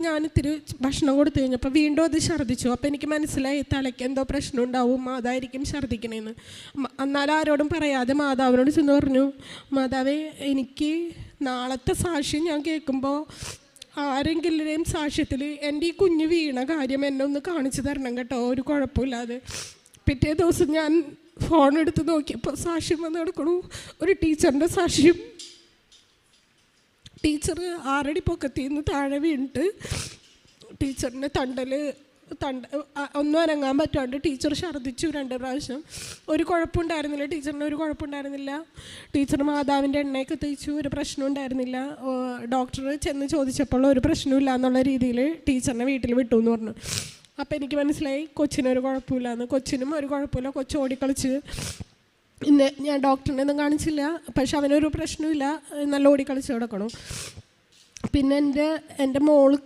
ഞാനിത്തിരി ഭക്ഷണം കൊടുത്തു കഴിഞ്ഞപ്പോൾ വീണ്ടും അത് ഛർദ്ദിച്ചു. അപ്പോൾ എനിക്ക് മനസ്സിലായി തലയ്ക്ക് എന്തോ പ്രശ്നം ഉണ്ടാവും, അതായിരിക്കും ഛർദ്ദിക്കണേന്ന്. എന്നാലും ആരോടും പറയാതെ മാതാവിനോട് ചെന്ന് പറഞ്ഞു, മാതാവേ, എനിക്ക് നാളത്തെ സാക്ഷ്യം ഞാൻ കേൾക്കുമ്പോൾ ആരെങ്കിലുടെയും സാക്ഷ്യത്തിൽ എൻ്റെ ഈ കുഞ്ഞ് വീണ കാര്യം എന്നെ ഒന്ന് കാണിച്ചു തരണം കേട്ടോ, ഒരു കുഴപ്പമില്ലാതെ. പിറ്റേ ദിവസം ഞാൻ ഫോൺ എടുത്ത് നോക്കിയപ്പോൾ സാക്ഷ്യം വന്ന് കിടക്കണു, ഒരു ടീച്ചറിൻ്റെ സാക്ഷ്യം. ടീച്ചർ 6 അടി പൊക്കത്തിൽ നിന്ന് താഴെ വീണിട്ട് ടീച്ചറിൻ്റെ ഒന്നും അനങ്ങാൻ പറ്റാണ്ട് ടീച്ചർ ഛർദ്ദിച്ചു 2 പ്രാവശ്യം. ഒരു കുഴപ്പമുണ്ടായിരുന്നില്ല, ടീച്ചറിന് ഒരു കുഴപ്പമുണ്ടായിരുന്നില്ല. ടീച്ചർ മാതാവിൻ്റെ എണ്ണയൊക്കെ തേച്ചു, ഒരു പ്രശ്നം ഉണ്ടായിരുന്നില്ല. ഡോക്ടർ ചെന്ന് ചോദിച്ചപ്പോൾ ഒരു പ്രശ്നമില്ല എന്നുള്ള രീതിയിൽ ടീച്ചറിനെ വീട്ടിൽ വിട്ടു എന്ന് പറഞ്ഞു. അപ്പോൾ എനിക്ക് മനസ്സിലായി കൊച്ചിനൊരു കുഴപ്പമില്ലാന്ന്. കൊച്ചിനും ഒരു കുഴപ്പമില്ല, കൊച്ചു ഓടിക്കളിച്ച്. ഇന്ന് ഞാൻ ഡോക്ടറിനെ ഒന്നും കാണിച്ചില്ല, പക്ഷെ അവനൊരു പ്രശ്നമില്ല, നല്ല ഓടിക്കളിച്ച് കിടക്കണം. പിന്നെ എൻ്റെ മോൾ